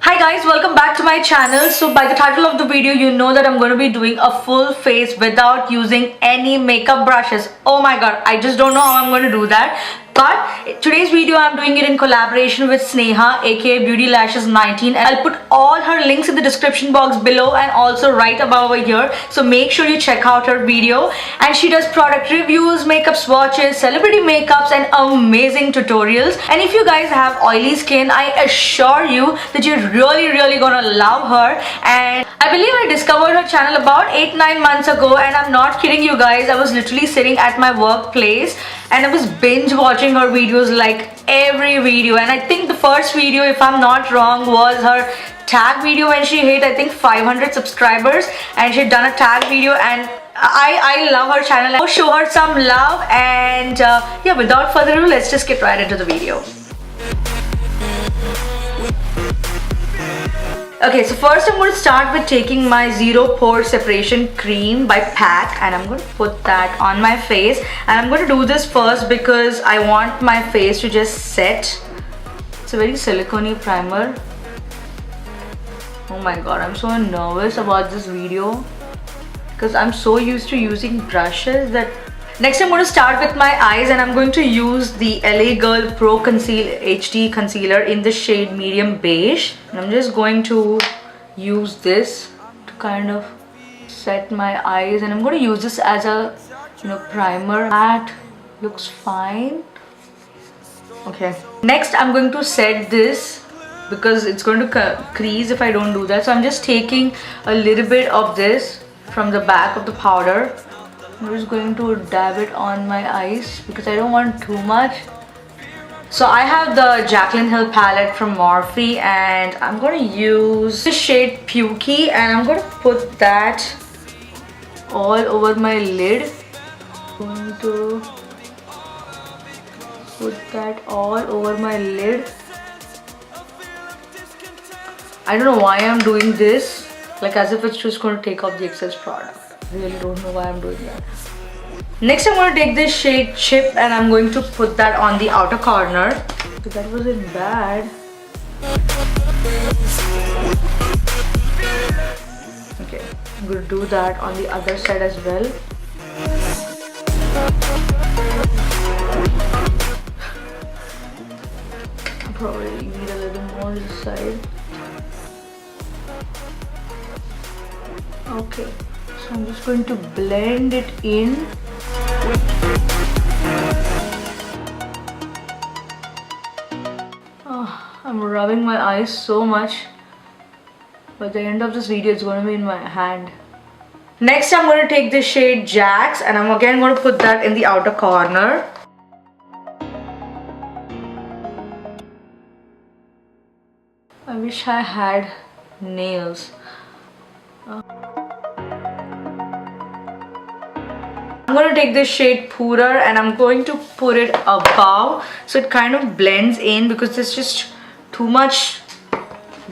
Hi guys, welcome back to my channel. So by the title of the video, you know that I'm going to be doing a full face without using any makeup brushes. Oh my god, I just don't know how I'm going to do that. But today's video, I'm doing it in collaboration with Sneha, aka Beauty Lashes 19. And I'll put all her links in the description box below and also right above over here. So make sure you check out her video. And she does product reviews, makeup swatches, celebrity makeups and amazing tutorials. And if you guys have oily skin, I assure you that you're really gonna love her. And I believe I discovered her channel about 8-9 months ago, and I'm not kidding you guys. I was literally sitting at my workplace and I was binge watching her videos, like every video. And I think the first video, if I'm not wrong, was her tag video when she hit I think 500 subscribers, and she'd done a tag video. And I love her channel. I'll show her some love. And yeah, without further ado, let's just get right into the video. Okay, so first I'm going to start with taking my Zero Pore Separation Cream by PAC, and I'm going to put that on my face. And I'm going to do this first because I want my face to just set. It's a very silicone-y primer. Oh my god, I'm so nervous about this video because I'm so used to using brushes that... Next, I'm going to start with my eyes, and I'm going to use the LA Girl Pro Conceal HD Concealer in the shade Medium Beige. And I'm just going to use this to kind of set my eyes, and I'm going to use this as a primer. That looks fine. Okay. Next, I'm going to set this because it's going to crease if I don't do that. So I'm just taking a little bit of this from the back of the powder. I'm just going to dab it on my eyes because I don't want too much. So I have the Jaclyn Hill palette from Morphe, and I'm going to use the shade Pukey, and I'm going to put that all over my lid. I'm going to put that all over my lid. I don't know why I'm doing this, like as if it's just going to take off the excess product. I really don't know why I'm doing that. Next, I'm going to take this shade Chip, and I'm going to put that on the outer corner. That wasn't bad. Okay, I'm going to do that on the other side as well. I probably need a little more on this side. Okay. So I'm just going to blend it in. Oh, I'm rubbing my eyes so much. By the end of this video, it's going to be in my hand. Next, I'm going to take this shade Jax, and I'm again going to put that in the outer corner. I wish I had nails. I'm going to take this shade Poorer, and I'm going to put it above so it kind of blends in because there's just too much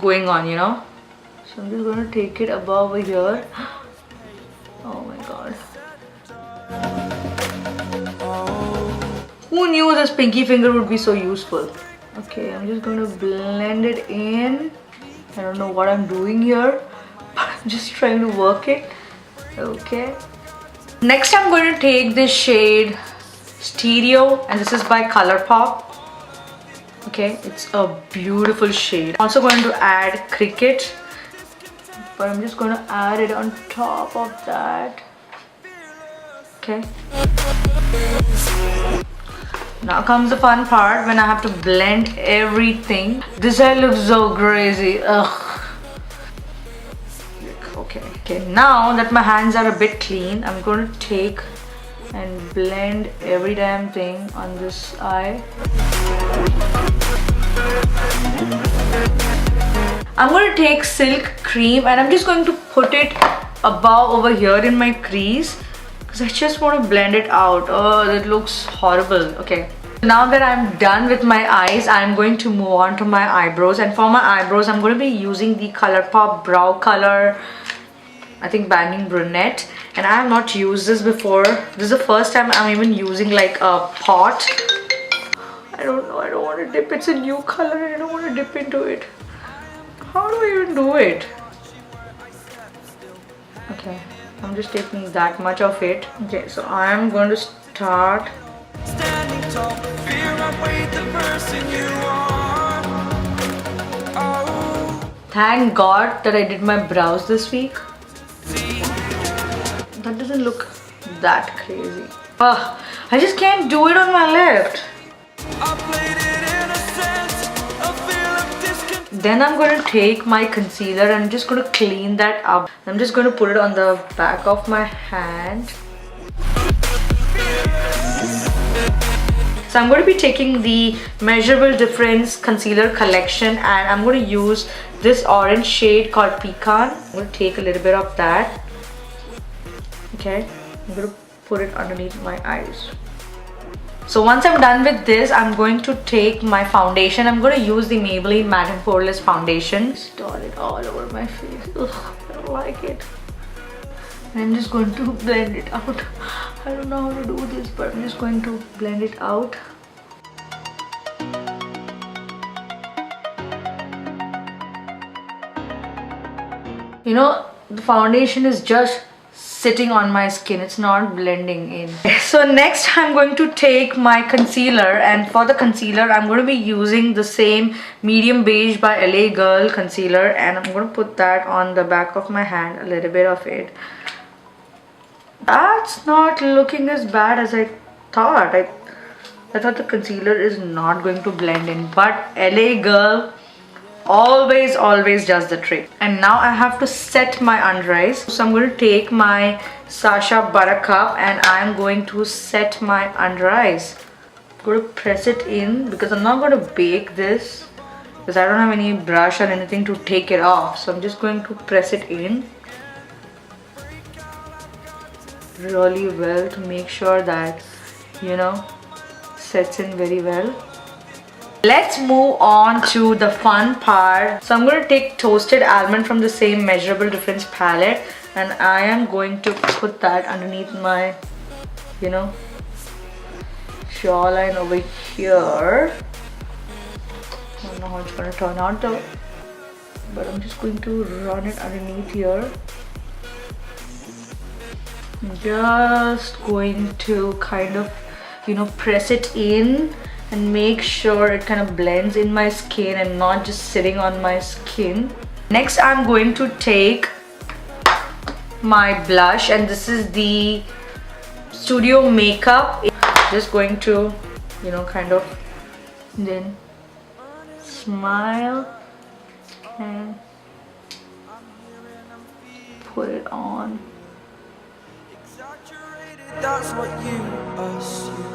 going on, So I'm just going to take it above over here. Oh my god. Who knew this pinky finger would be so useful? Okay, I'm just going to blend it in. I don't know what I'm doing here, but I'm just trying to work it. Okay. Next, I'm going to take this shade Stereo, and this is by Colourpop. Okay, it's a beautiful shade. I'm also going to add Cricket, but I'm just going to add it on top of that. Okay. Now comes the fun part when I have to blend everything. This hair looks so crazy. Ugh. Okay, now that my hands are a bit clean, I'm going to take and blend every damn thing on this eye. I'm going to take Silk Cream, and I'm just going to put it above over here in my crease because I just want to blend it out. Oh, that looks horrible. Okay. Now that I'm done with my eyes, I'm going to move on to my eyebrows. And for my eyebrows, I'm going to be using the Colourpop Brow Color, I think Bangin Brunette, and I have not used this before. This is the first time I'm even using like a pot. I don't know, I don't want to dip. It's a new color and I don't want to dip into it. How do I even do it? Okay, I'm just taking that much of it. Okay, so I am going to start. Standing tall, fear outweighed the person you are. Oh. Thank God that I did my brows this week. That doesn't look that crazy. Ugh, I just can't do it on my left. Then I'm going to take my concealer and I'm just going to clean that up. I'm just going to put it on the back of my hand. So I'm going to be taking the Measurable Difference Concealer Collection and I'm going to use this orange shade called Pecan. I'm going to take a little bit of that. Okay, I'm going to put it underneath my eyes. So once I'm done with this, I'm going to take my foundation. I'm going to use the Maybelline Matte and Poreless Foundation. Dot it all over my face. Ugh, I don't like it. And I'm just going to blend it out. I don't know how to do this, but I'm just going to blend it out. You know, the foundation is just sitting on my skin, it's not blending in. So next I'm going to take my concealer, and for the concealer I'm going to be using the same medium beige by LA Girl concealer, and I'm going to put that on the back of my hand, a little bit of it. That's not looking as bad as I thought. I thought the concealer is not going to blend in, but LA Girl always does the trick. And now I have to set my under eyes. So I'm going to take my Sacha Buttercup and I'm going to set my under eyes. I'm going to press it in because I'm not going to bake this because I don't have any brush or anything to take it off. So I'm just going to press it in really well to make sure that, you know, sets in very well. Let's move on to the fun part. So I'm going to take Toasted Almond from the same Measurable Difference palette, and I am going to put that underneath my, you know, jawline over here. I don't know how it's going to turn out though, but I'm just going to run it underneath here. I'm just going to kind of, you know, press it in and make sure it kind of blends in my skin and not just sitting on my skin. Next I'm going to take my blush, and this is the Studio Makeup. Just going to, you know, kind of then smile and put it on. That's what you assume.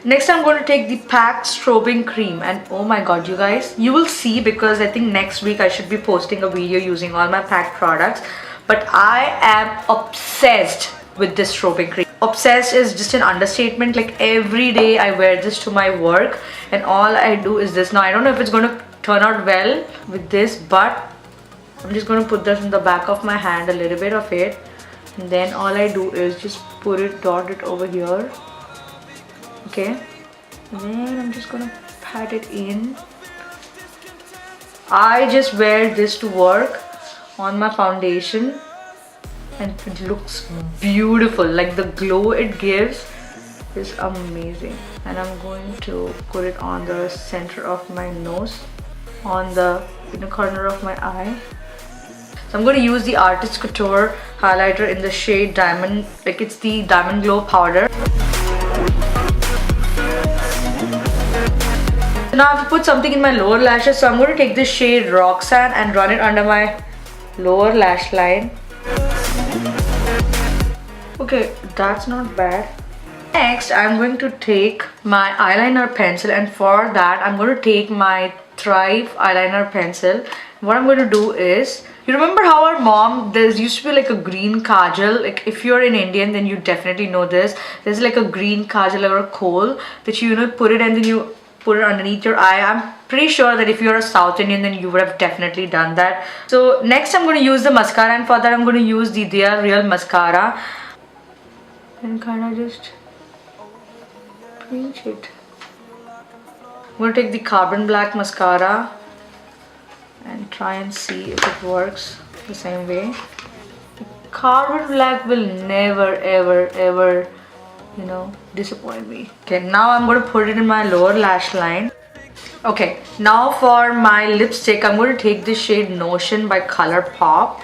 Next I'm going to take the PAC strobing cream, and oh my god, you guys, you will see, because I think next week I should be posting a video using all my PAC products, but I am obsessed with this strobing cream. Obsessed is just an understatement. Like every day I wear this to my work and all I do is this. Now I don't know if it's going to turn out well with this, but I'm just going to put this in the back of my hand, a little bit of it, and then all I do is just put it, dot it over here. Okay, and then I'm just gonna pat it in. I just wear this to work on my foundation and it looks beautiful. Like the glow it gives is amazing. And I'm going to put it on the center of my nose, on the inner corner of my eye. So I'm going to use the Artist Couture highlighter in the shade Diamond, like it's the Diamond Glow powder. Now I have to put something in my lower lashes, so I'm going to take this shade Roxanne and run it under my lower lash line. Okay, that's not bad. Next, I'm going to take my eyeliner pencil, and for that I'm going to take my Thrive eyeliner pencil. What I'm going to do is, you remember how our mom, there used to be like a green kajal, like if you're an Indian then you definitely know this. There's like a green kajal or a kohl that you know, put it and then you put it underneath your eye. I'm pretty sure that if you're a South Indian then you would have definitely done that. So next I'm going to use the mascara, and for that I'm going to use the They Are Real mascara and kind of just pinch it. I'm going to take the Carbon Black mascara and try and see if it works the same way. Carbon black will never ever you know, disappoint me. Okay, now I'm going to put it in my lower lash line. Okay, now for my lipstick, I'm going to take this shade Notion by Colourpop.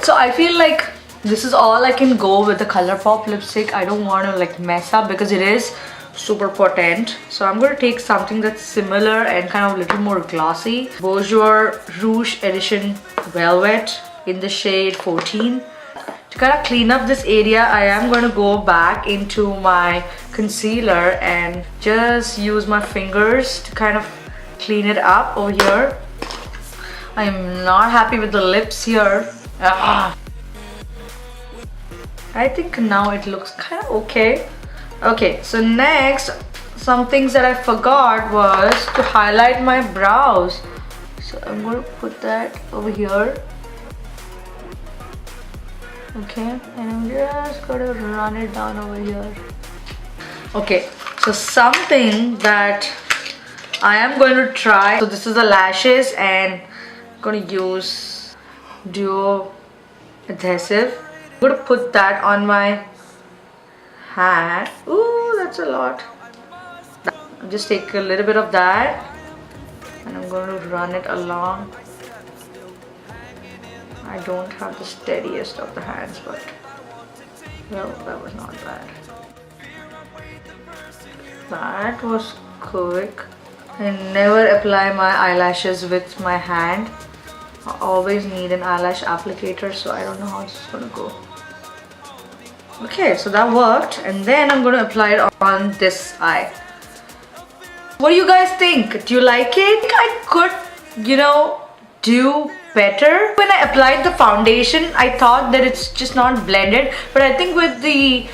So I feel like this is all I can go with the Colourpop lipstick. I don't want to like mess up because it is super potent. So I'm going to take something that's similar and kind of a little more glossy. Bourjois Rouge Edition Velvet in the shade 14. To kind of clean up this area, I am going to go back into my concealer and just use my fingers to kind of clean it up over here. I am not happy with the lips here. I think now it looks kind of okay. Okay, so next, some things that I forgot was to highlight my brows. So I'm going to put that over here. Okay, and I'm just going to run it down over here. Okay, so something that I am going to try. So this is the lashes and I'm going to use duo adhesive. I'm going to put that on my hand. Ooh, that's a lot. I'll just take a little bit of that and I'm going to run it along. I don't have the steadiest of the hands, but well, that was not bad. That was quick. I never apply my eyelashes with my hand. I always need an eyelash applicator, so I don't know how this is gonna go. Okay, so that worked, and then I'm gonna apply it on this eye. What do you guys think? Do you like it? I could, you know, do better. When I applied the foundation, I thought that it's just not blended, but I think with the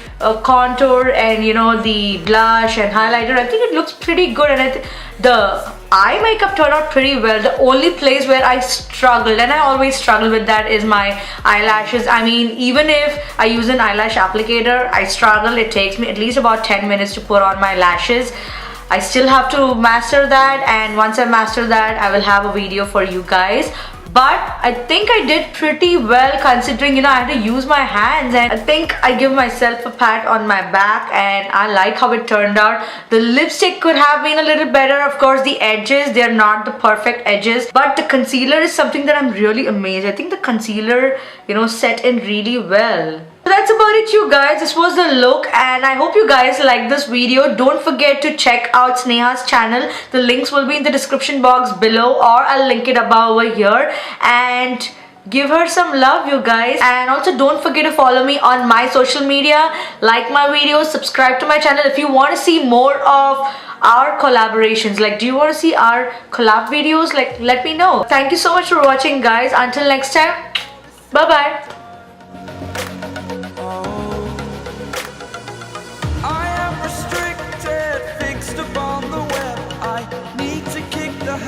contour and, you know, the blush and highlighter, I think it looks pretty good, and the eye makeup turned out pretty well. The only place where I struggled, and I always struggle with that, is my eyelashes. I mean, even if I use an eyelash applicator, I struggle. It takes me at least about 10 minutes to put on my lashes. I still have to master that, and once I master that, I will have a video for you guys. But I think I did pretty well, considering, you know, I had to use my hands, and I think I give myself a pat on my back, and I like how it turned out. The lipstick could have been a little better. Of course, the edges, they're not the perfect edges, but the concealer is something that I'm really amazed. I think the concealer, you know, set in really well. So that's about it, you guys. This was the look, and I hope you guys like this video. Don't forget to check out Sneha's channel. The links will be in the description box below, or I'll link it above over here. And give her some love, you guys. And also don't forget to follow me on my social media, like my videos, subscribe to my channel if you want to see more of our collaborations. Like, do you want to see our collab videos? Like, let me know. Thank you so much for watching, guys. Until next time, bye bye.